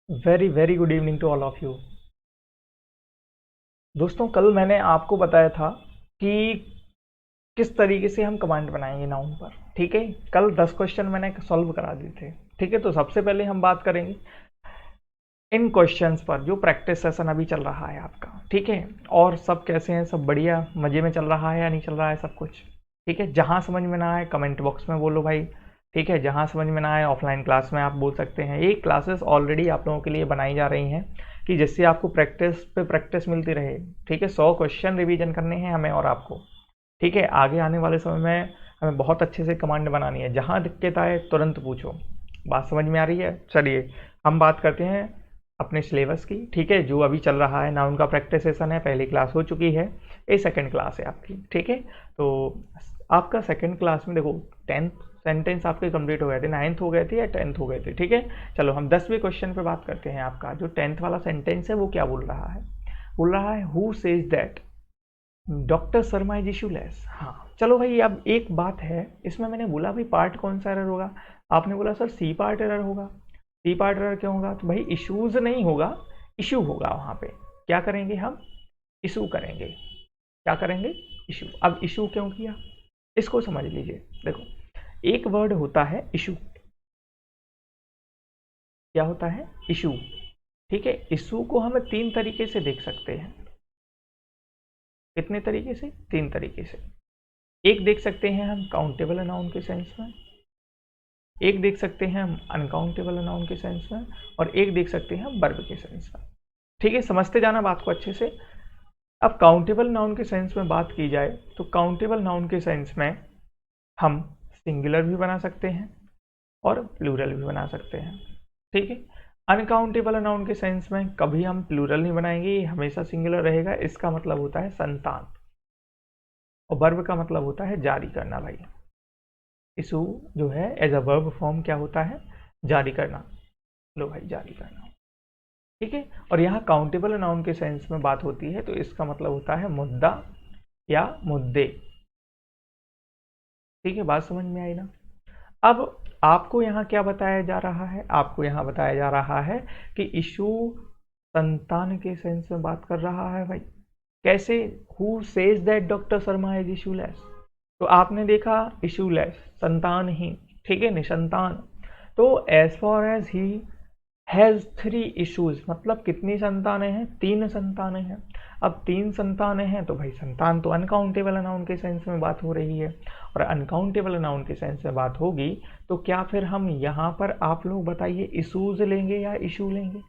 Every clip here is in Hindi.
Very good evening to all of you. दोस्तों, कल मैंने आपको बताया था कि किस तरीके से हम कमांड बनाएंगे नाउन पर। ठीक है, कल 10 क्वेश्चन मैंने सॉल्व करा दिए थे। ठीक है, तो सबसे पहले हम बात करेंगे इन क्वेश्चंस पर जो प्रैक्टिस सेशन अभी चल रहा है आपका। ठीक है, और सब कैसे हैं? सब बढ़िया मजे में चल रहा है या नहीं चल रहा है सब कुछ? ठीक है, जहां समझ में ना आए कमेंट बॉक्स में बोलो भाई। ठीक है, जहां समझ में ना आए ऑफलाइन क्लास में आप बोल सकते हैं। ये क्लासेस ऑलरेडी आप लोगों के लिए बनाई जा रही हैं कि जिससे आपको प्रैक्टिस पे प्रैक्टिस मिलती रहे। ठीक है, 100 क्वेश्चन रिवीजन करने हैं हमें और आपको। ठीक है, आगे आने वाले समय में हमें बहुत अच्छे से कमांड बनानी है। जहां दिक्कत आए तुरंत पूछो। बात समझ में आ रही है? चलिए हम बात करते हैं अपने सिलेबस की। ठीक है, जो अभी चल रहा है नाउन का प्रैक्टिस सेशन है। पहली क्लास हो चुकी है, ये सेकंड क्लास है आपकी। ठीक है, तो आपका सेकंड क्लास में देखो 10th सेंटेंस आपके कंप्लीट हो गए थे, 9th हो गए थे या 10th हो गए थे। ठीक है, चलो हम 10वें क्वेश्चन पे बात करते हैं। आपका जो 10th वाला सेंटेंस है वो क्या बोल रहा है? बोल रहा है who says that doctor Sharma is issueless. हाँ, चलो भाई, अब एक बात है इसमें, मैंने बोला भाई पार्ट कौन सा एरर होगा? आपने बोला सर सी पार्ट एरर होगा। सी पार्ट एरर क्यों होगा? तो भाई इश्यूज नहीं होगा, इशू होगा। वहां पे क्या करेंगे हम? इशू करेंगे। क्या करेंगे? इशू। अब इशू क्यों किया इसको समझ लीजिए। देखो, एक वर्ड होता है इशू। क्या होता है? इशू। ठीक है, इशू को हम 3 तरीके से देख सकते हैं। कितने तरीके से? 3 तरीके से। एक देख सकते हैं हम काउंटेबल नाउन के सेंस में, एक देख सकते हैं हम अनकाउंटेबल नाउन के सेंस में, और एक देख सकते हैं हम वर्ब के सेंस में। ठीक है, समझते जाना बात को अच्छे से। अब काउंटेबल नाउन के सेंस में बात की जाए तो काउंटेबल नाउन के सेंस में हम सिंगुलर भी बना सकते हैं और प्लूरल भी बना सकते हैं। ठीक है, अनकाउंटेबल नाउन के सेंस में कभी हम प्लूरल नहीं बनाएंगे, ये हमेशा सिंगुलर रहेगा। इसका मतलब होता है संतान, और वर्ब का मतलब होता है जारी करना। भाई इशू जो है एज अ वर्ब फॉर्म क्या होता है? जारी करना। लो भाई, जारी करना। ठीक है, और यहाँ काउंटेबल नाउन के सेंस में बात होती है तो इसका मतलब होता है मुद्दा या मुद्दे। ठीक है, बात समझ में आई ना? अब आपको यहाँ क्या बताया जा रहा है? आपको यहाँ बताया जा रहा है कि इशू संतान के सेंस में बात कर रहा है। भाई कैसे? Who says that doctor Sharma is issueless. तो आपने देखा इशूलेस संतान ही। ठीक है, निसंतान। तो as far as he has 3 issues, मतलब कितनी संतानें हैं? 3 संतानें हैं। अब 3 संतानें हैं तो भाई संतान तो अनकाउंटेबल नाउन के सेंस में बात हो रही है, और अनकाउंटेबल नाउन के सेंस में बात होगी तो क्या फिर हम यहाँ पर, आप लोग बताइए, इशूज लेंगे या इशू लेंगे?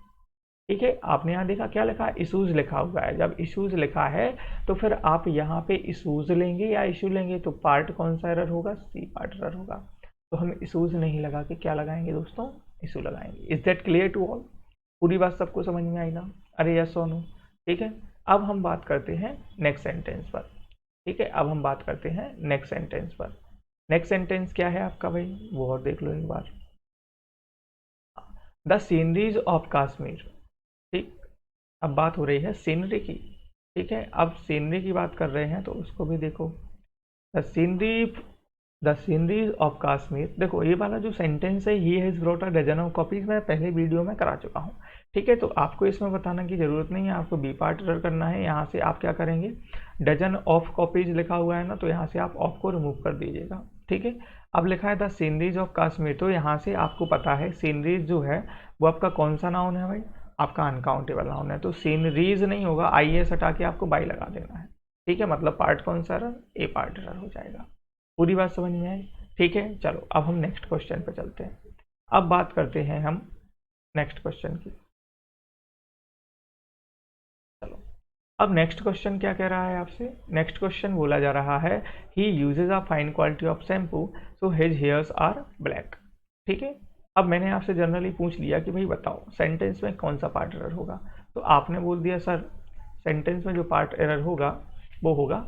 ठीक है, आपने यहाँ देखा क्या लिखा? इशूज लिखा हुआ है। जब इशूज लिखा है तो फिर आप यहाँ पे इशूज लेंगे या इशू लेंगे? तो पार्ट कौन सा एरर होगा? सी पार्ट एरर होगा। तो हम इशूज नहीं लगा के क्या लगाएंगे दोस्तों? इशू लगाएंगे। Is that clear to all? पूरी बात सबको समझ में आई ना? अरे यस और नो? ठीक है, अब हम बात करते हैं नेक्स्ट सेंटेंस पर। ठीक है, अब हम बात करते हैं नेक्स्ट सेंटेंस पर। नेक्स्ट सेंटेंस क्या है आपका भाई? वो और देख लो एक बार। The sceneries of Kashmir. ठीक, अब बात हो रही है सीनरी की। ठीक है, अब सीनरी की बात कर रहे हैं तो उसको भी देखो। The scenery, the sceneries of Kashmir. देखो ये वाला जो सेंटेंस है, he has brought a dozen of copies, मैं पहले वीडियो में करा चुका हूँ। ठीक है, तो आपको इसमें बताने की ज़रूरत नहीं है, आपको बी पार्ट एरर करना है। यहाँ से आप क्या करेंगे? डजन ऑफ कॉपीज लिखा हुआ है ना, तो यहाँ से आप ऑफ को रिमूव कर दीजिएगा। ठीक है, अब लिखा है द सीनरीज ऑफ कश्मीर, तो यहाँ से आपको पता है सीनरीज जो है वो आपका कौन सा नाउन है भाई? आपका अनकाउंटेबल नाउन है। तो सीनरीज नहीं होगा, आई एस हटा के आपको बाई लगा देना है। ठीक है, मतलब पार्ट कौन सा एरर? ए पार्ट एरर हो जाएगा। पूरी बात समझ में आई? ठीक है, चलो अब हम नेक्स्ट क्वेश्चन पे चलते हैं। अब बात करते हैं हम नेक्स्ट क्वेश्चन की। चलो, अब नेक्स्ट क्वेश्चन क्या कह रहा है आपसे? नेक्स्ट क्वेश्चन बोला जा रहा है he uses a fine quality of shampoo so his hairs are black. ठीक है, अब मैंने आपसे जनरली पूछ लिया कि भाई बताओ सेंटेंस में कौन सा पार्ट एरर होगा, तो आपने बोल दिया सर सेंटेंस में जो पार्ट एरर होगा वो होगा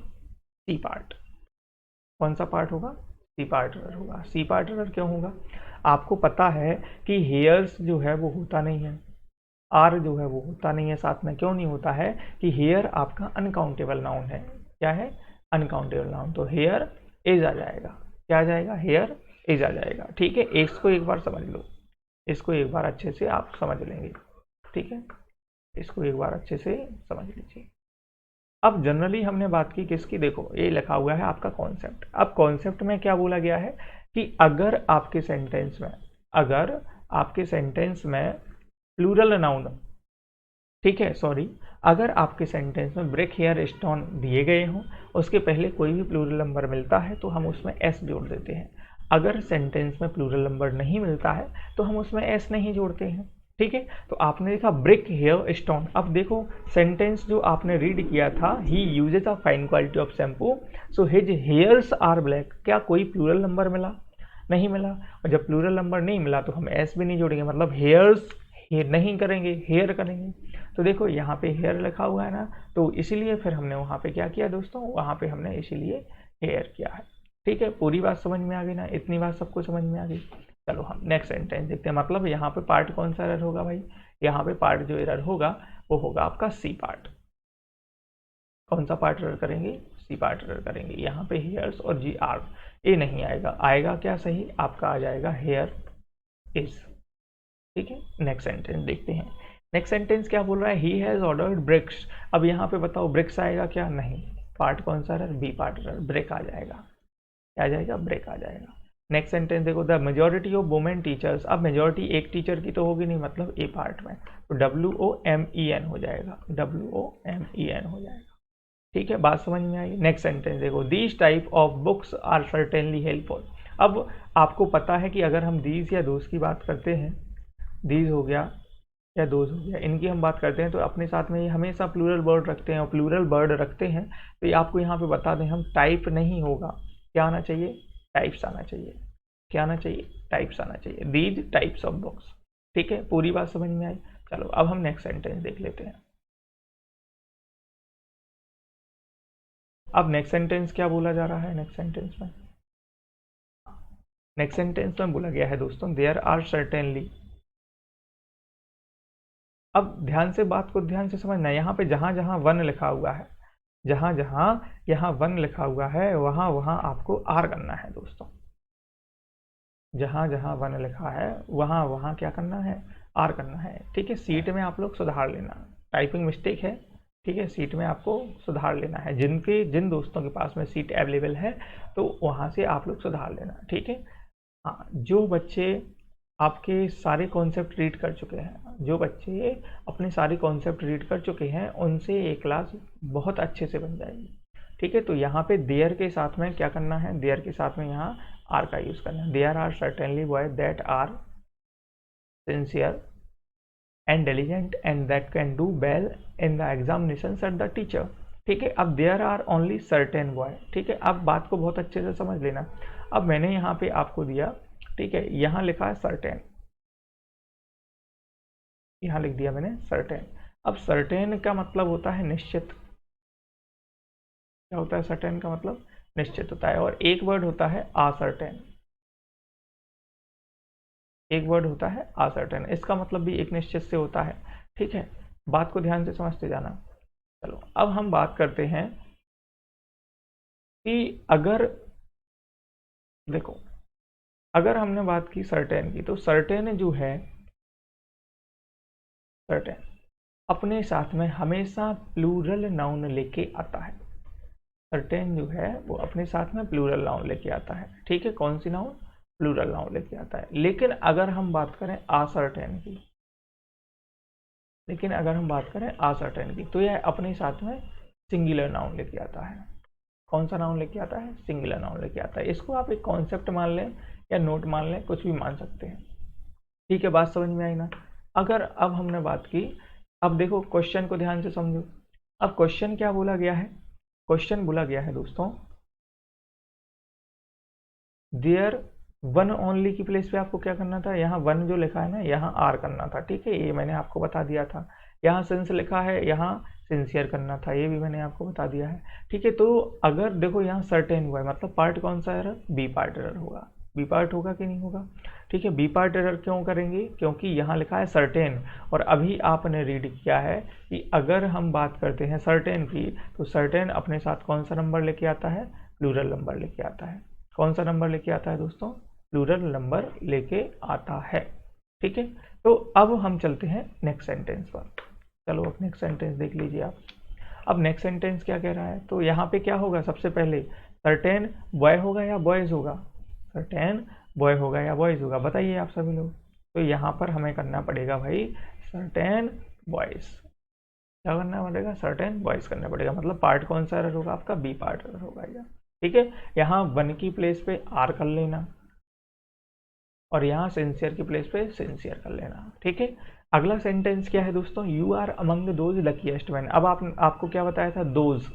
सी पार्ट। कौन सा पार्ट होगा? सी पार्ट एरर होगा। सी पार्ट एरर क्यों होगा? आपको पता है कि हेयर्स जो है वो होता नहीं है, आर जो है वो होता नहीं है साथ में। क्यों नहीं होता है? कि हेयर आपका अनकाउंटेबल नाउन है। क्या है? Uncountable noun. तो हेयर एज आ जाएगा। क्या आ जाएगा? हेयर एज आ जाएगा। ठीक है, इसको एक बार समझ लो, इसको एक बार अच्छे से आप समझ लेंगे। ठीक है, इसको एक बार अच्छे से समझ लीजिए। अब जनरली हमने बात की किसकी, देखो ये लिखा हुआ है आपका कॉन्सेप्ट। अब कॉन्सेप्ट में क्या बोला गया है कि अगर आपके सेंटेंस में प्लूरल नाउन, ठीक है, सॉरी, अगर आपके सेंटेंस में ब्रेक हेयर स्टोन दिए गए हों, उसके पहले कोई भी प्लूरल नंबर मिलता है तो हम उसमें एस जोड़ देते हैं। अगर सेंटेंस में प्लूरल नंबर नहीं मिलता है तो हम उसमें एस नहीं जोड़ते हैं, ठीक है। तो आपने देखा ब्रेक हेयर स्टोन। अब देखो सेंटेंस जो आपने रीड किया था, he uses a fine quality of shampoo so his hairs are black, क्या कोई प्लूरल नंबर मिला? नहीं मिला। और जब प्लूरल नंबर नहीं मिला तो हम एस भी नहीं जोड़ेंगे, मतलब हेयर्स नहीं करेंगे, हेयर करेंगे। तो देखो यहाँ पे हेयर लिखा हुआ है ना, तो इसीलिए फिर हमने वहाँ पे क्या किया दोस्तों, वहाँ पे हमने इसीलिए हेयर किया है, ठीक है। पूरी बात समझ में आ गई ना, इतनी बात सबको समझ में आ गई। चलो हम नेक्स्ट सेंटेंस देखते हैं। मतलब यहाँ पे पार्ट कौन सा एरर होगा भाई, यहाँ पे पार्ट जो एरर होगा वो होगा आपका सी पार्ट। कौन सा पार्ट एरर करेंगे, सी पार्ट एरर करेंगे। यहाँ पे हेयर्स और जी आर ए नहीं आएगा, आएगा क्या सही, आपका आ जाएगा हेयर इज, ठीक है। नेक्स्ट सेंटेंस देखते हैं। नेक्स्ट सेंटेंस क्या बोल रहा है, ही हैज ऑर्डर्ड ब्रिक्स। अब यहाँ पे बताओ ब्रिक्स आएगा क्या, नहीं। पार्ट कौन सा error, B part error, break आ जाएगा, क्या आ जाएगा, ब्रेक आ जाएगा। नेक्स्ट सेंटेंस देखो, the majority of women teachers. अब मेजोरिटी एक टीचर की तो होगी नहीं, मतलब ए पार्ट में, तो WOMEN हो जाएगा, WOMEN हो जाएगा, ठीक है। बात समझ में आई। नेक्स्ट सेंटेंस देखो, these type of books are certainly helpful. अब आपको पता है कि अगर हम दीज या दोज की बात करते हैं, दीज हो गया या दोज हो गया, इनकी हम बात करते हैं तो अपने साथ में ये हमेशा प्लूरल वर्ड रखते हैं, और प्लूरल वर्ड रखते हैं तो ये आपको यहाँ पे बता दें, हम टाइप नहीं होगा, क्या आना चाहिए, टाइप्स आना चाहिए, क्या आना चाहिए, टाइप्स आना चाहिए, दीज टाइप्स ऑफ बुक्स, ठीक है। पूरी बात समझ में आई। चलो अब हम नेक्स्ट सेंटेंस देख लेते हैं। अब नेक्स्ट सेंटेंस क्या बोला जा रहा है, नेक्स्ट सेंटेंस में बोला गया है दोस्तों, देयर आर सर्टेनली। अब ध्यान से बात को ध्यान से समझना, यहाँ पे जहां जहां वन लिखा हुआ है, जहां जहां यहाँ वन लिखा हुआ है वहां वहां आपको आर करना है दोस्तों। जहां जहां वन लिखा है वहां वहां क्या करना है, आर करना है, ठीक है। सीट में आप लोग सुधार लेना, टाइपिंग मिस्टेक है, ठीक है। सीट में आपको सुधार लेना है, जिन दोस्तों के पास में सीट अवेलेबल है तो वहां से आप लोग सुधार लेना, ठीक है। हाँ, जो बच्चे आपके सारे कॉन्सेप्ट रीड कर चुके हैं, जो बच्चे अपने सारे कॉन्सेप्ट रीड कर चुके हैं, उनसे ये क्लास बहुत अच्छे से बन जाएगी, ठीक है। तो यहाँ पे देयर के साथ में क्या करना है, देयर के साथ में यहाँ आर का यूज़ करना है। There are certainly boy that are sincere and diligent and that can do well in the examinations at the teacher, ठीक है। अब there are only certain boy, ठीक है। अब बात को बहुत अच्छे से समझ लेना। अब मैंने यहाँ पे आपको दिया, ठीक है, यहाँ लिखा है सर्टेन, यहाँ लिख दिया मैंने सर्टेन। अब सर्टेन का मतलब होता है निश्चित, क्या होता है, सर्टेन का मतलब निश्चित होता है। और एक वर्ड होता है असर्टेन, एक वर्ड होता है असर्टेन, इसका मतलब भी एक निश्चित से होता है, ठीक है। बात को ध्यान से समझते जाना। चलो अब हम बात करते हैं कि अगर देखो, अगर हमने बात की सर्टेन की, तो सर्टेन जो है, सर्टेन अपने साथ में हमेशा प्लूरल नाउन लेके आता है। सर्टेन जो है वो अपने साथ में प्लूरल नाउन लेके आता है, ठीक है। कौन सी नाउन, प्लूरल नाउन लेके आता है। लेकिन अगर हम बात करें असर्टेन की, लेकिन अगर हम बात करें असर्टेन की, तो यह अपने साथ में सिंगुलर नाउन लेके आता है। कौन सा नाउन लेके आता है, सिंगुलर नाउन लेके आता है। इसको आप एक कॉन्सेप्ट मान लें या नोट मान लें, कुछ भी मान सकते हैं, ठीक है। बात समझ में आई ना। अगर अब हमने बात की, अब देखो क्वेश्चन को ध्यान से समझो। अब क्वेश्चन क्या बोला गया है, क्वेश्चन बोला गया है दोस्तों, देयर वन ओनली की प्लेस पे आपको क्या करना था, यहाँ वन जो लिखा है ना, यहाँ आर करना था, ठीक है। ये मैंने आपको बता दिया था। यहाँ सिंस लिखा है, यहाँ सिंसियर करना था, ये भी मैंने आपको बता दिया है, ठीक है। तो अगर देखो यहाँ सर्टेन हुआ है, मतलब पार्ट कौन सा एरर, बी पार्ट एरर होगा, बी पार्ट होगा कि नहीं होगा, ठीक है। बी पार्ट एरर क्यों करेंगे, क्योंकि यहाँ लिखा है सर्टेन, और अभी आपने रीड किया है कि अगर हम बात करते हैं सर्टेन की, तो सर्टेन अपने साथ कौन सा नंबर लेके आता है, प्लूरल नंबर लेके आता है। कौन सा नंबर लेके आता है दोस्तों, प्लूरल नंबर लेके आता है, ठीक है, तो अब हम चलते हैं नेक्स्ट सेंटेंस पर। चलो अब नेक्स्ट सेंटेंस देख लीजिए आप। अब नेक्स्ट सेंटेंस क्या कह रहा है, तो यहाँ पे क्या होगा, सबसे पहले सर्टेन बॉय होगा या बॉयज होगा, सर्टेन बॉय होगा या बॉयज होगा, बताइए आप सभी लोग। तो यहाँ पर हमें करना पड़ेगा भाई सर्टेन बॉयज, क्या करना पड़ेगा, सर्टेन बॉयज करना पड़ेगा। मतलब पार्ट कौन सा एरर होगा आपका, बी पार्ट एरर होगा या, ठीक है। यहाँ वन की प्लेस पे आर कर लेना और यहाँ सिंसियर की प्लेस पे सिंसियर कर लेना, ठीक है। अगला सेंटेंस क्या है दोस्तों, you are among those luckiest man. अब आपको क्या बताया था, दोज,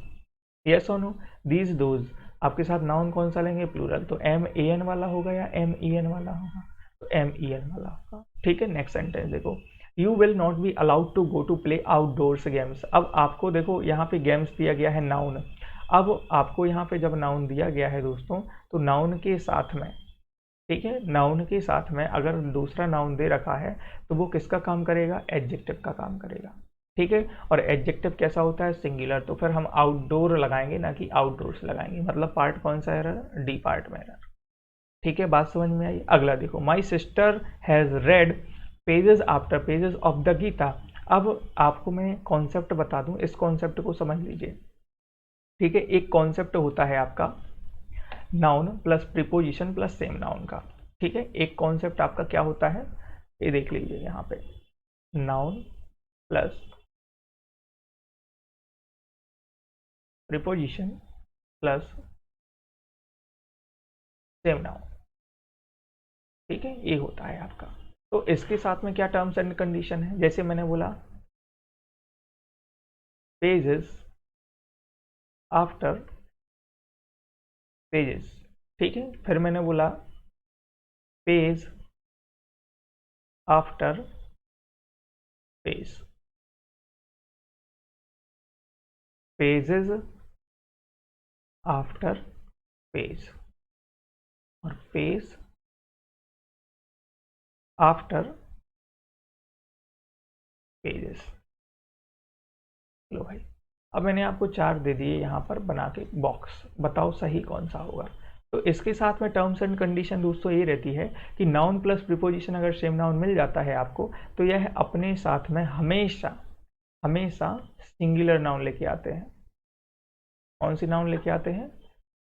यस और नो, दीज दोज। आपके साथ नाउन कौन सा लेंगे, प्लूरल, तो एम ए एन वाला होगा या एम ई एन वाला होगा, तो एम ई एन वाला होगा, ठीक है। नेक्स्ट सेंटेंस देखो, you will not be allowed to go to play outdoors games. अब आपको देखो यहाँ पे गेम्स दिया गया है नाउन। अब आपको यहाँ पे जब नाउन दिया गया है दोस्तों, तो नाउन के साथ में, ठीक है, नाउन के साथ में अगर दूसरा नाउन दे रखा है तो वो किसका काम करेगा, एडजेक्टिव का काम करेगा, ठीक है। और एडजेक्टिव कैसा होता है, सिंगुलर, तो फिर हम आउटडोर लगाएंगे ना कि आउटडोर्स लगाएंगे। मतलब पार्ट कौन सा एरर, डी पार्ट में एरर, ठीक है। बात समझ में आई। अगला देखो, my sister has read pages after pages of the Gita. अब आपको मैं कॉन्सेप्ट बता दूं, इस कॉन्सेप्ट को समझ लीजिए, ठीक है। एक कॉन्सेप्ट होता है आपका noun plus preposition plus same noun का, ठीक है। एक कॉन्सेप्ट आपका क्या होता है, ये देख लीजिए यहाँ पे, noun plus preposition plus same noun, ठीक है, ये होता है आपका। तो इसके साथ में क्या टर्म्स एंड कंडीशन है, जैसे मैंने बोला पेजेस आफ्टर पेजेस, ठीक है। फिर मैंने बोला page after page, pages after page और पेज आफ्टर पेजेस। लो भाई, अब मैंने आपको चार दे दिए यहाँ पर बना के बॉक्स, बताओ सही कौन सा होगा। तो इसके साथ में टर्म्स एंड कंडीशन दोस्तों ये रहती है कि नाउन प्लस प्रीपोजिशन अगर सेम नाउन मिल जाता है आपको, तो यह अपने साथ में हमेशा हमेशा सिंगुलर नाउन लेके आते हैं। कौन सी नाउन लेके आते हैं,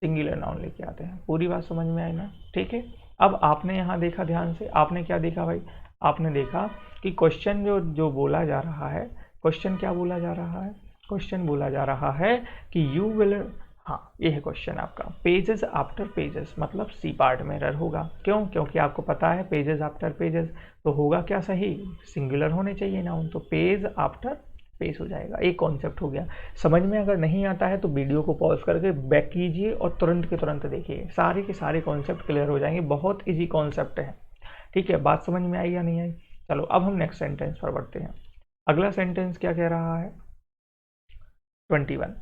सिंगुलर नाउन लेके आते हैं। पूरी बात समझ में आई ना, ठीक है। अब आपने यहाँ देखा, ध्यान से आपने क्या देखा भाई, आपने देखा कि क्वेश्चन जो बोला जा रहा है, क्वेश्चन क्या बोला जा रहा है, क्वेश्चन बोला जा रहा है कि यू विल, हाँ ये है क्वेश्चन आपका, पेजेस आफ्टर पेजेस, मतलब सी पार्ट में एरर होगा। क्यों, क्योंकि आपको पता है पेजेस आफ्टर पेजेस, तो होगा क्या सही, सिंगुलर होने चाहिए नाउन, तो पेज आफ्टर पेज हो जाएगा। एक कॉन्सेप्ट हो गया। समझ में अगर नहीं आता है तो वीडियो को पॉज करके बैक कीजिए और तुरंत के तुरंत देखिए, सारे के सारे कॉन्सेप्ट क्लियर हो जाएंगे। बहुत इजी कॉन्सेप्ट है, ठीक है। बात समझ में आई या नहीं आई। चलो अब हम नेक्स्ट सेंटेंस पर बढ़ते हैं। अगला सेंटेंस क्या कह रहा है, 21,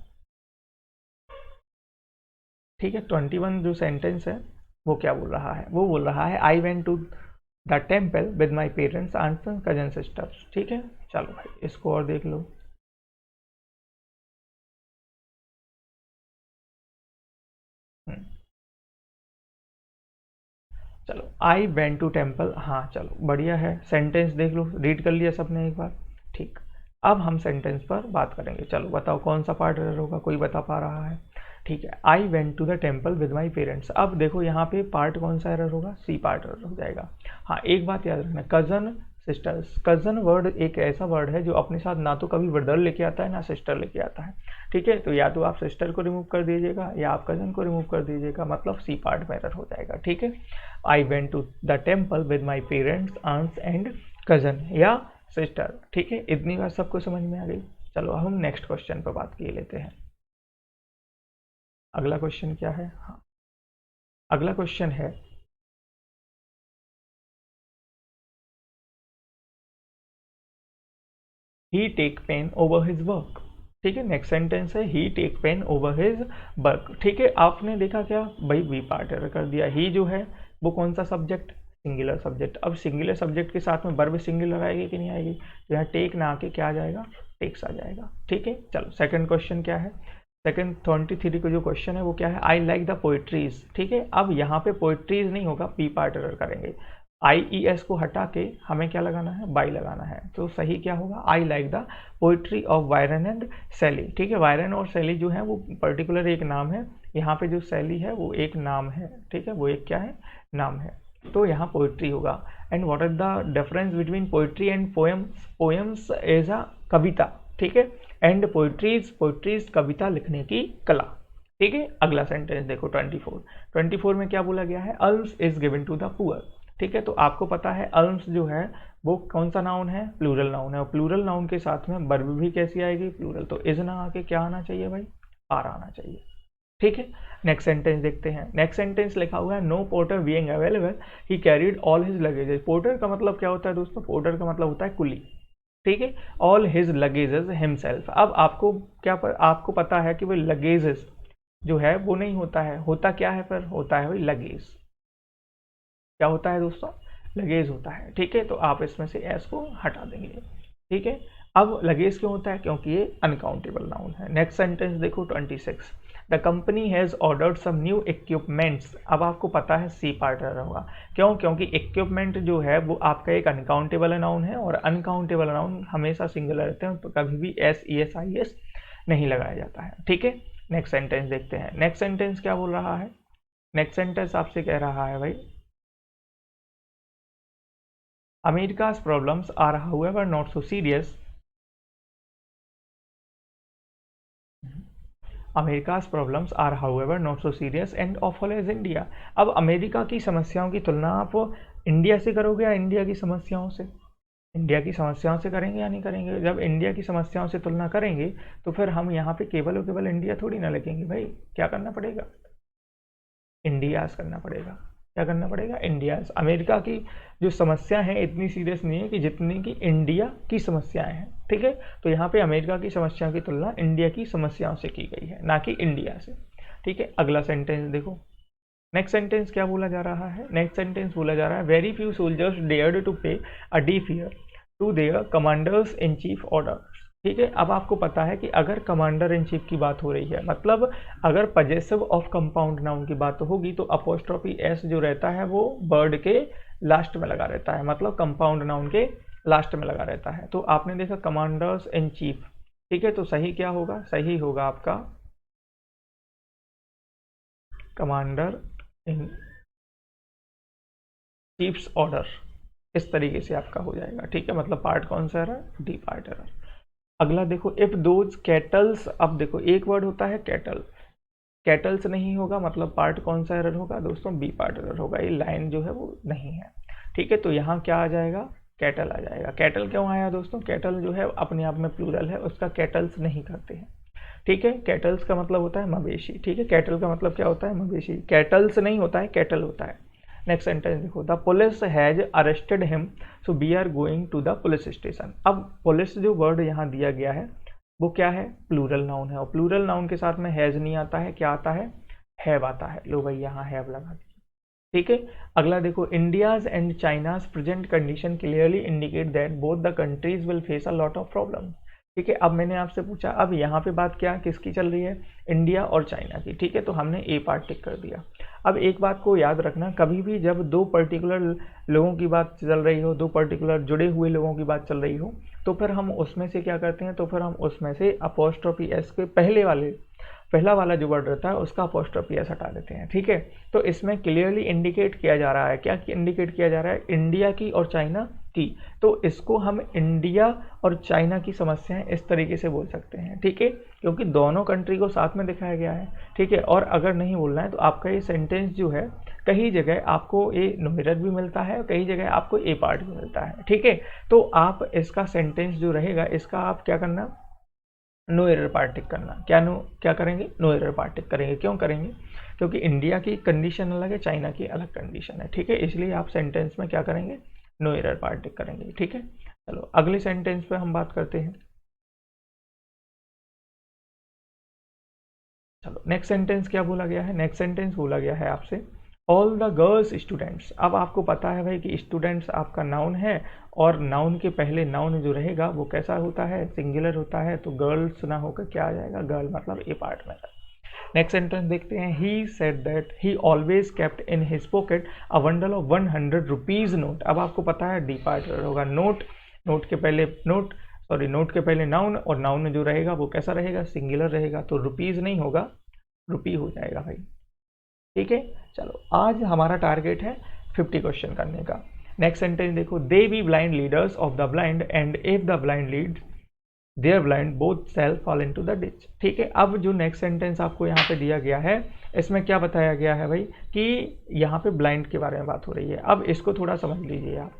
ठीक है। 21 जो सेंटेंस है वो क्या बोल रहा है, वो बोल रहा है I went to the temple with my parents aunts and cousin sisters, ठीक है। चलो भाई इसको और देख लो, चलो आई वेंट टू टेम्पल, हाँ चलो बढ़िया है। सेंटेंस देख लो, रीड कर लिया सबने एक बार, ठीक। अब हम सेंटेंस पर बात करेंगे। चलो बताओ कौन सा पार्ट एरर होगा, कोई बता पा रहा है, ठीक है। I went to the temple with my parents. अब देखो यहाँ पे पार्ट कौन सा एरर होगा, सी पार्ट एरर हो जाएगा। हाँ एक बात याद रखना, कजन सिस्टर्स, कजन वर्ड एक ऐसा वर्ड है जो अपने साथ ना तो कभी ब्रदर लेके आता है ना सिस्टर लेके आता है, ठीक है। तो या तो आप सिस्टर को रिमूव कर दीजिएगा या आप कजन को रिमूव कर दीजिएगा, मतलब सी पार्ट में एरर हो जाएगा, ठीक है। I went to the temple with my parents aunts and cousin या सिस्टर, ठीक है। इतनी बात सबको समझ में आ गई। चलो हम नेक्स्ट क्वेश्चन पर बात किए लेते हैं। अगला क्वेश्चन क्या है, हाँ अगला क्वेश्चन है he take pain over his work, ठीक है। नेक्स्ट सेंटेंस है he take pain over his work, ठीक है। आपने देखा क्या भाई, वी पार्ट एरर कर दिया। ही जो है वो कौन सा सब्जेक्ट, सिंगुलर सब्जेक्ट। अब सिंगुलर सब्जेक्ट के साथ में वर्ब सिंगुलर आएगी कि नहीं आएगी, तो यहाँ टेक ना आके क्या आ जाएगा, टेक्स आ जाएगा, ठीक है। चलो सेकंड क्वेश्चन क्या है, सेकंड 23 का जो क्वेश्चन है वो क्या है, आई लाइक द पोइट्रीज, ठीक है। अब यहाँ पे पोइट्रीज नहीं होगा, पी पार्ट एरर करेंगे। IES को हटा के हमें क्या लगाना है, बाई लगाना है। तो सही क्या होगा, I like the poetry of Byron and शैली। ठीक है, वायरन और शैली जो है वो पर्टिकुलर एक नाम है, यहाँ पे जो शैली है वो एक नाम है। ठीक है, वो एक क्या है, नाम है। तो यहाँ पोइट्री होगा। And what is the difference between poetry and poems? Poems is a कविता, ठीक है, एंड पोइट्रीज कविता लिखने की कला। ठीक है, अगला सेंटेंस देखो 24 में क्या बोला गया है, alms is given to the poor. ठीक है, तो आपको पता है अल्म्स जो है वो कौन सा नाउन है, प्लूरल नाउन है, और प्लूरल नाउन के साथ में वर्ब भी कैसी आएगी, प्लूरल। तो इज ना आके क्या आना चाहिए भाई, आर आना चाहिए। ठीक है, नेक्स्ट सेंटेंस देखते हैं। नेक्स्ट सेंटेंस लिखा हुआ है, no porter being available he carried all his luggages. Porter का मतलब क्या होता है दोस्तों, पोर्टर का मतलब होता है कुली। ठीक है, ऑल हिज लगेजेस हिमसेल्फ। अब आपको आपको पता है कि वो लगेजेस जो है वो नहीं होता है, होता क्या है, फिर होता है भाई लगेज। क्या होता है दोस्तों, लगेज होता है। ठीक है, तो आप इसमें से एस को हटा देंगे। ठीक है, अब लगेज क्यों होता है, क्योंकि ये अनकाउंटेबल नाउन है। नेक्स्ट सेंटेंस देखो 26, the company has ordered some new equipments. अब आपको पता है सी पार्ट होगा, क्यों, क्योंकि इक्विपमेंट जो है वो आपका एक अनकाउंटेबल नाउन है, और अनकाउंटेबल नाउन हमेशा सिंगुलर रहते हैं, तो कभी भी SES नहीं लगाया जाता है। ठीक है, नेक्स्ट सेंटेंस देखते हैं। नेक्स्ट सेंटेंस क्या बोल रहा है, नेक्स्ट सेंटेंस आपसे कह रहा है भाई, America's problems are however not so serious. America's problems are however not so serious and awful as India. अब अमेरिका की समस्याओं की तुलना आप इंडिया से करोगे या इंडिया की समस्याओं से? इंडिया की समस्याओं से करेंगे या नहीं करेंगे? जब इंडिया की समस्याओं से तुलना करेंगे तो फिर हम यहाँ पे केवल और केवल इंडिया थोड़ी ना लिखेंगे भाई, क्या करना पड़ेगा, इंडियाज करना पड़ेगा। क्या करना पड़ेगा, इंडियाज। अमेरिका की जो समस्या है इतनी सीरियस नहीं है कि जितनी की इंडिया की समस्याएं हैं। ठीक है, तो यहाँ पे अमेरिका की समस्याओं की तुलना इंडिया की समस्याओं से की गई है, ना कि इंडिया से। ठीक है, अगला सेंटेंस देखो। नेक्स्ट सेंटेंस क्या बोला जा रहा है, नेक्स्ट सेंटेंस बोला जा रहा है, very few soldiers dared to pay a deep fair to their commanders in chief order. ठीक है, अब आपको पता है कि अगर कमांडर इन चीफ की बात हो रही है, मतलब अगर पजेसिव ऑफ कंपाउंड नाउन की बात होगी तो अपोस्ट्रोफी एस जो रहता है वो वर्ड के लास्ट में लगा रहता है, मतलब कंपाउंड नाउन के लास्ट में लगा रहता है। तो आपने देखा कमांडर्स इन चीफ। ठीक है, तो सही क्या होगा, सही होगा आपका कमांडर इन चीफ्स ऑर्डर। इस तरीके से आपका हो जाएगा। ठीक है, मतलब पार्ट कौन सा एरर, डी पार्ट एरर। अगला देखो, इफ दोज कैटल्स। अब देखो एक वर्ड होता है कैटल, कैटल्स नहीं होगा, मतलब पार्ट कौन सा एरर होगा दोस्तों, बी पार्ट एरर होगा। ये लाइन जो है वो नहीं है। ठीक है, तो यहाँ क्या आ जाएगा, कैटल आ जाएगा। कैटल क्यों आया दोस्तों, कैटल जो है अपने आप में प्लूरल है, उसका कैटल्स नहीं करते हैं। ठीक है, कैटल्स का मतलब होता है मवेशी। ठीक है, कैटल का मतलब क्या होता है, मवेशी। कैटल्स नहीं होता है, कैटल होता है। नेक्स्ट सेंटेंस देखो, the police has arrested him so we are going to the police station. अब पुलिस जो वर्ड यहाँ दिया गया है वो क्या है, प्लूरल नाउन है, और प्लूरल नाउन के साथ में हैज नहीं आता है, क्या आता है, हैव आता है। लो भाई यहाँ हैव लगा दिया। ठीक है, अगला देखो, India's and China's present condition clearly indicate that both the countries will face a lot of problem. ठीक है, अब मैंने आपसे पूछा, अब यहाँ पे बात क्या किसकी चल रही है, इंडिया और चाइना की। ठीक है, तो हमने ए पार्ट टिक कर दिया। अब एक बात को याद रखना, कभी भी जब दो पर्टिकुलर लोगों की बात चल रही हो, दो पर्टिकुलर जुड़े हुए लोगों की बात चल रही हो, तो फिर हम उसमें से क्या करते हैं, तो फिर हम उसमें से अपोस्ट्रोफी एस के पहला वाला जो वर्ड रहता है उसका अपोस्ट्रोफी एस हटा देते हैं। ठीक है, तो इसमें क्लियरली इंडिकेट किया जा रहा है, क्या इंडिकेट किया जा रहा है, इंडिया की और चाइना की। तो इसको हम इंडिया और चाइना की समस्याएं इस तरीके से बोल सकते हैं। ठीक है, क्योंकि दोनों कंट्री को साथ में दिखाया गया है। ठीक है, और अगर नहीं बोलना है तो आपका ये सेंटेंस जो है कई जगह आपको ए न्यूमेरर भी मिलता है, कई जगह आपको ए पार्ट भी मिलता है। ठीक है, तो आप इसका सेंटेंस जो रहेगा इसका आप क्या करना, नो एरर पार्ट टिक करना। क्या करेंगे, नो एरर पार्ट टिक करेंगे। क्यों करेंगे, क्योंकि इंडिया की कंडीशन अलग है, चाइना की अलग कंडीशन है। ठीक है, इसलिए आप सेंटेंस में क्या करेंगे, नो एरर पार्ट टिक करेंगे। ठीक है, चलो अगले सेंटेंस पे हम बात करते हैं। चलो नेक्स्ट सेंटेंस क्या बोला गया है, नेक्स्ट सेंटेंस बोला गया है आपसे, ऑल द गर्ल्स स्टूडेंट्स। अब आपको पता है भाई कि स्टूडेंट्स आपका नाउन है, और नाउन के पहले नाउन जो रहेगा वो कैसा होता है, सिंगुलर होता है। तो गर्ल्स ना होकर क्या आ जाएगा, गर्ल मतलब ए पार्ट में। नेक्स्ट सेंटेंस देखते हैं, he said that he always kept in his pocket a bundle of 100 rupees note. अब आपको पता है डी पार्ट होगा नोट, नोट के पहले नाउन, और नाउन में जो रहेगा वो कैसा रहेगा, सिंगुलर रहेगा, तो रुपीज नहीं होगा, रुपी हो जाएगा भाई। ठीक है, चलो आज हमारा टारगेट है 50 क्वेश्चन करने का। नेक्स्ट सेंटेंस देखो, they be blind leaders of the blind and if the blind leads their blind both shall fall into the ditch. ठीक है, अब जो नेक्स्ट सेंटेंस आपको यहाँ पे दिया गया है, इसमें क्या बताया गया है भाई कि यहाँ पे ब्लाइंड के बारे में बात हो रही है। अब इसको थोड़ा समझ लीजिए आप।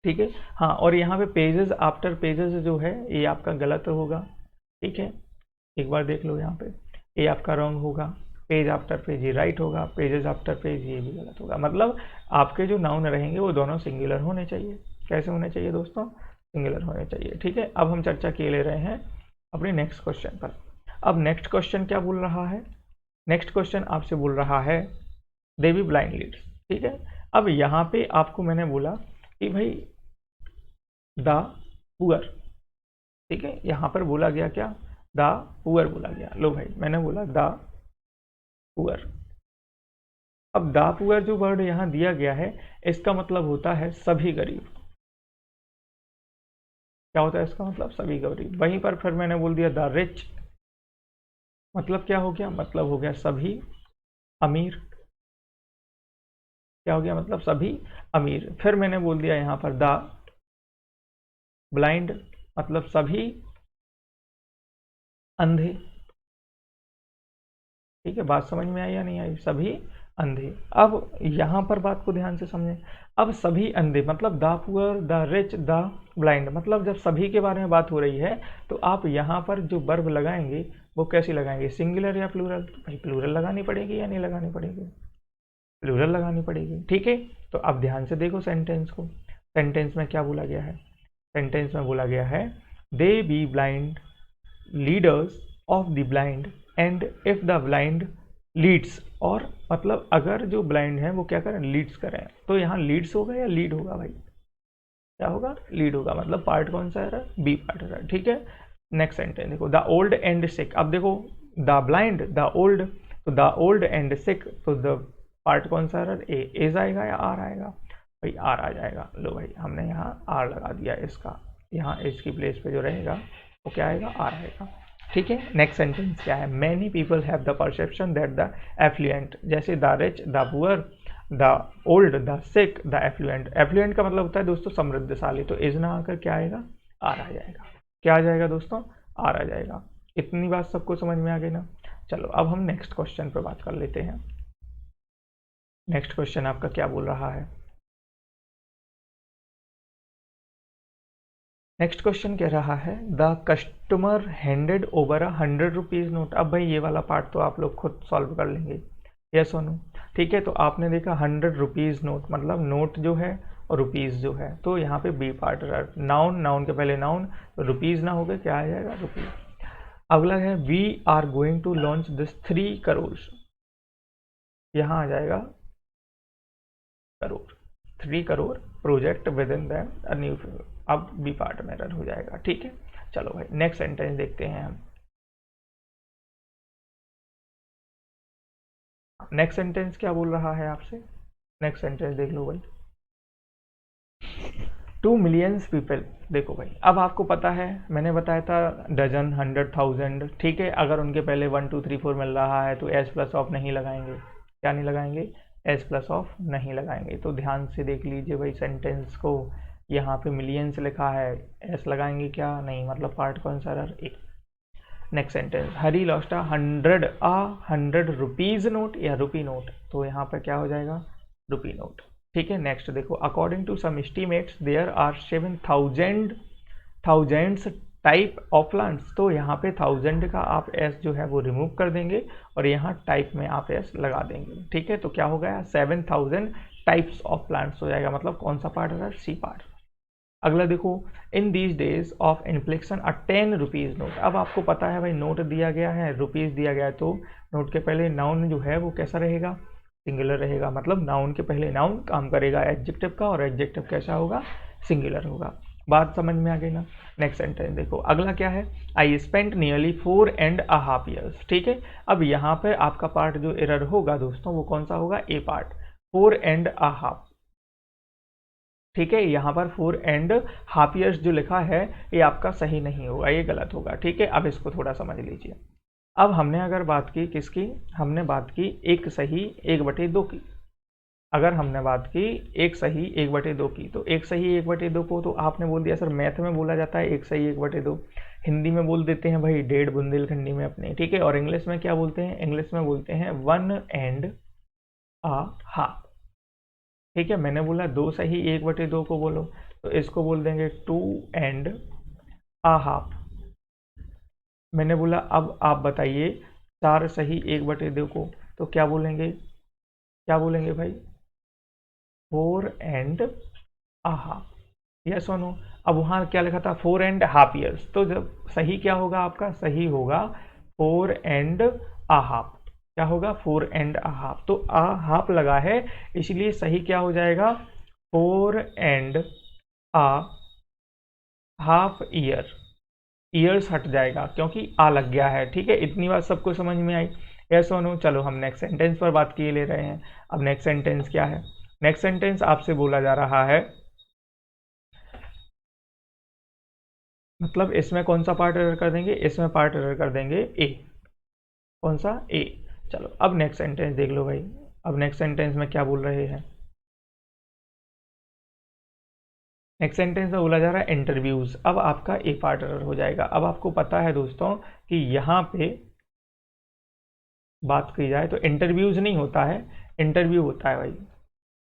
ठीक है, हाँ, और यहाँ पे पेजेस आफ्टर पेजेस जो है ये आपका गलत होगा। ठीक है, एक बार देख लो यहाँ पे, ये आपका रॉन्ग होगा, पेज आफ्टर पेज ये राइट होगा, पेजेस आफ्टर पेज ये भी गलत होगा। मतलब आपके जो नाउन रहेंगे वो दोनों सिंगुलर होने चाहिए। कैसे होने चाहिए दोस्तों, सिंगुलर होने चाहिए। ठीक है, अब हम चर्चा किए ले रहे हैं अपने नेक्स्ट क्वेश्चन पर। अब नेक्स्ट क्वेश्चन क्या बोल रहा है, नेक्स्ट क्वेश्चन आपसे बोल रहा है दे बी ब्लाइंड लीड्स। ठीक है, अब यहाँ पे आपको मैंने बोला कि भाई द पुअर, ठीक है, यहाँ पर बोला गया क्या, द पुअर बोला गया। लो भाई मैंने बोला द पुअर। अब द पुअर जो वर्ड यहाँ दिया गया है इसका मतलब होता है सभी गरीब। क्या होता है इसका मतलब, सभी गरीब। वहीं पर फिर मैंने बोल दिया द रिच, मतलब क्या हो गया, मतलब हो गया सभी अमीर। क्या हो गया, मतलब सभी अमीर। फिर मैंने बोल दिया यहाँ पर द ब्लाइंड, मतलब सभी अंधे। ठीक है, बात समझ में आई या नहीं आई, सभी अंधे। अब यहाँ पर बात को ध्यान से समझें। अब सभी अंधे मतलब the poor, the rich, the blind, मतलब जब सभी के बारे में बात हो रही है तो आप यहाँ पर जो वर्ब लगाएंगे वो कैसी लगाएंगे, सिंगुलर या प्लूरल। भाई प्लूरल लगानी पड़ेगी या नहीं लगानी पड़ेगी, प्लूरल लगानी पड़ेगी। ठीक है, तो अब ध्यान से देखो सेंटेंस को। सेंटेंस में क्या बोला गया है, सेंटेंस में बोला गया है they be blind leaders of the blind and if the blind leads, और मतलब अगर जो ब्लाइंड है वो क्या करें, लीड्स करें। तो यहाँ लीड्स होगा या लीड होगा भाई, क्या होगा, लीड होगा। मतलब पार्ट कौन सा है, बी पार्ट है। ठीक है, नेक्स्ट सेंटेंस देखो, द ओल्ड एंड सिक। अब देखो द ब्लाइंड, द ओल्ड, तो द ओल्ड एंड सिक, तो द पार्ट कौन सा है, ए एज आएगा या आर आएगा, भाई आर आ जाएगा। लो भाई हमने यहाँ आर लगा दिया इसका, यहाँ एज की प्लेस पे जो रहेगा वो क्या आएगा, आर आएगा। ठीक है, नेक्स्ट सेंटेंस क्या है, many people have the perception that the affluent, जैसे the rich, the poor, the old, the sick, the affluent. Affluent का मतलब होता है दोस्तों समृद्धशाली, तो इज ना आकर क्या आएगा, आर आ जाएगा। क्या आ जाएगा दोस्तों, आर आ जाएगा। इतनी बात सबको समझ में आ गई ना। चलो अब हम नेक्स्ट क्वेश्चन पर बात कर लेते हैं। नेक्स्ट क्वेश्चन आपका क्या बोल रहा है, नेक्स्ट क्वेश्चन कह रहा है the customer handed over 100 rupees note. अब भाई ये वाला पार्ट तो आप लोग खुद सॉल्व कर लेंगे, यस और नो। ठीक है, तो आपने देखा 100 रुपीज़ नोट, मतलब नोट जो है और रुपीज़ जो है, तो यहाँ पे बी पार्ट रहा, नाउन, नाउन के पहले नाउन, रुपीज़ ना हो गए, क्या आ जाएगा, रुपीज़। अगला है we are going to launch this 3 crore, यहाँ आ जाएगा crore, 3 crore project within them a new, अब बी पार्ट में रन हो जाएगा। ठीक है, चलो भाई नेक्स्ट सेंटेंस देखते हैं हम। नेक्स्ट सेंटेंस क्या बोल रहा है आपसे, नेक्स्ट सेंटेंस देख लो भाई, 2 मिलियंस पीपल। देखो भाई अब आपको पता है मैंने बताया था डजन, 100,000। ठीक है, अगर उनके पहले 1 2 3 4 मिल रहा है तो एस प्लस ऑफ नहीं लगाएंगे, क्या नहीं लगाएंगे, एस प्लस ऑफ नहीं लगाएंगे। तो ध्यान से देख लीजिए भाई सेंटेंस को, यहाँ पे मिलियंस लिखा है, एस लगाएंगे क्या, नहीं, मतलब पार्ट कौन सा रहा, ए। नेक्स्ट सेंटेंस, हरी लॉस्ट 100 रुपीज नोट या रुपी नोट, तो यहाँ पर क्या हो जाएगा, रुपी नोट। ठीक है, नेक्स्ट देखो, according to some estimates there are 7,000 type of plants. तो यहाँ पे 1000 का आप एस जो है वो रिमूव कर देंगे और यहाँ टाइप में आप एस लगा देंगे। ठीक है, तो क्या हो गया, 7000 टाइप्स ऑफ प्लांट्स हो जाएगा, मतलब कौन सा पार्ट है, सी पार्ट। अगला देखो, in these days of inflection 10 rupees note. अब आपको पता है भाई नोट दिया गया है, रुपीज़ दिया गया है, तो नोट के पहले नाउन जो है वो कैसा रहेगा, सिंगुलर रहेगा। मतलब नाउन के पहले नाउन काम करेगा एडजेक्टिव का, और एडजेक्टिव कैसा होगा, सिंगुलर होगा। बात समझ में आ गई ना। नेक्स्ट सेंटेंस देखो, अगला क्या है, आई स्पेंट नियरली 4.5 years। ठीक है, अब यहाँ पे आपका पार्ट जो एरर होगा दोस्तों वो कौन सा होगा, ए पार्ट, 4.5। ठीक है, यहाँ पर 4.5 years जो लिखा है ये आपका सही नहीं होगा, ये गलत होगा। ठीक है, अब इसको थोड़ा समझ लीजिए। अब हमने अगर बात की किसकी, हमने बात की एक सही 1/2 की। अगर हमने बात की एक सही 1/2 की, तो एक सही 1/2 को तो आपने बोल दिया सर मैथ में बोला जाता है एक सही 1/2, हिंदी में बोल देते हैं भाई 1.5 बुंदेलखंडी में अपने। ठीक है, और इंग्लिश में क्या बोलते हैं, इंग्लिश में बोलते हैं 1.5। ठीक है, मैंने बोला 2 सही 1/2 को बोलो, तो इसको बोल देंगे 2.5। मैंने बोला अब आप बताइए 4 सही 1/2 को, तो क्या बोलेंगे, क्या बोलेंगे भाई, 4.5। यस और नो। अब वहाँ क्या लिखा था 4.5 years, तो जब सही क्या होगा आपका, सही होगा 4.5। क्या होगा 4.5, तो आ हाफ लगा है इसलिए सही क्या हो जाएगा 4.5 year। ईयर्स हट जाएगा क्योंकि आ लग गया है। ठीक है, इतनी बात सबको समझ में आई, यस और नो। चलो हम नेक्स्ट सेंटेंस पर बात किए ले रहे हैं। अब नेक्स्ट सेंटेंस क्या है, नेक्स्ट सेंटेंस आपसे बोला जा रहा है, मतलब इसमें कौन सा पार्ट एरर कर देंगे, इसमें पार्ट एरर कर देंगे ए। कौन सा, ए। चलो अब नेक्स्ट सेंटेंस देख लो भाई। अब नेक्स्ट सेंटेंस में क्या बोल रहे हैं, नेक्स्ट सेंटेंस में बोला जा रहा है इंटरव्यूज। अब आपका ए पार्ट एरर हो जाएगा। अब आपको पता है दोस्तों कि यहाँ पे बात की जाए तो इंटरव्यूज नहीं होता है, इंटरव्यू होता है भाई।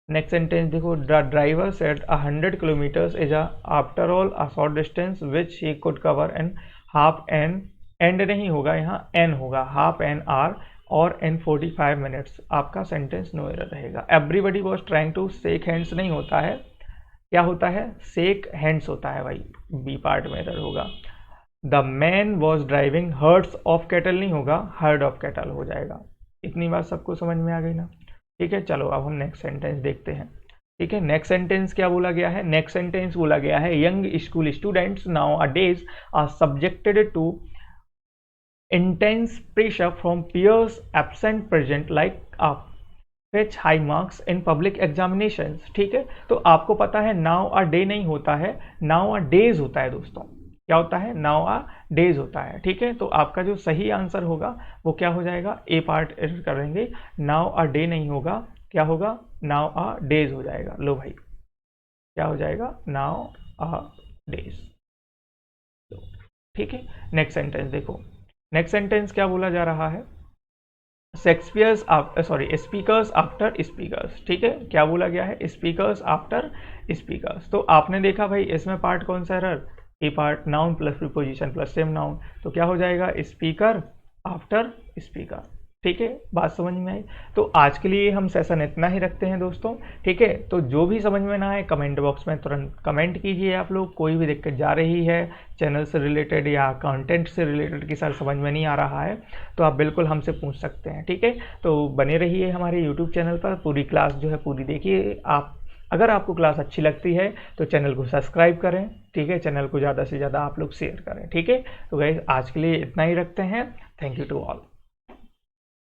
नेक्स्ट सेंटेंस देखो, the driver said 100 kilometers is after all a short distance which he could cover in half an, and नहीं होगा यहाँ एन होगा, हाफ एन आवर और इन 45 minutes। आपका सेंटेंस नो एरर रहेगा। Everybody was trying to shake hands नहीं होता है, क्या होता है शेक हैंड्स होता है भाई, बी पार्ट में एरर होगा। The man was driving hertz of cattle नहीं होगा, हर्ड ऑफ कैटल हो जाएगा। इतनी बात सबको समझ में आ गई ना। ठीक है, चलो अब हम नेक्स्ट सेंटेंस देखते हैं। ठीक है, नेक्स्ट सेंटेंस क्या बोला गया है, नेक्स्ट सेंटेंस बोला गया है young school students nowadays are subjected to intense pressure from peers absent present like fetch high marks in public examinations। ठीक है, तो आपको पता है नाउ अ डे नहीं होता है, नाउ अ डेज होता है दोस्तों। क्या होता है, नाउ अ डेज होता है। ठीक है, तो आपका जो सही आंसर होगा वो क्या हो जाएगा, ए पार्ट एरर करेंगे, नाउ अ डे नहीं होगा, क्या होगा नाउ अ डेज हो जाएगा। लो भाई क्या हो जाएगा, नाउ अ डेज। ठीक है, नेक्स्ट सेंटेंस देखो, नेक्स्ट सेंटेंस क्या बोला जा रहा है, शेक्सपियर्स स्पीकर्स आफ्टर स्पीकर्स। ठीक है, क्या बोला गया है, स्पीकर्स आफ्टर स्पीकर्स। तो आपने देखा भाई इसमें पार्ट कौन सा error, A part, noun plus preposition plus same noun, तो क्या हो जाएगा स्पीकर आफ्टर स्पीकर। ठीक है, बात समझ में आई। तो आज के लिए हम सेशन इतना ही रखते हैं दोस्तों। ठीक है, तो जो भी समझ में ना आए कमेंट बॉक्स में तुरंत कमेंट कीजिए। आप लोग कोई भी दिक्कत जा रही है चैनल से रिलेटेड या कंटेंट से रिलेटेड कि सर समझ में नहीं आ रहा है, तो आप बिल्कुल हमसे पूछ सकते हैं। ठीक है, तो बने रहिए हमारे यूट्यूब चैनल पर, पूरी क्लास जो है पूरी देखिए आप। अगर आपको क्लास अच्छी लगती है तो चैनल को सब्सक्राइब करें। ठीक है, चैनल को ज़्यादा से ज़्यादा आप लोग शेयर करें। ठीक है, तो गाइस आज के लिए इतना ही रखते हैं। Thank you to all.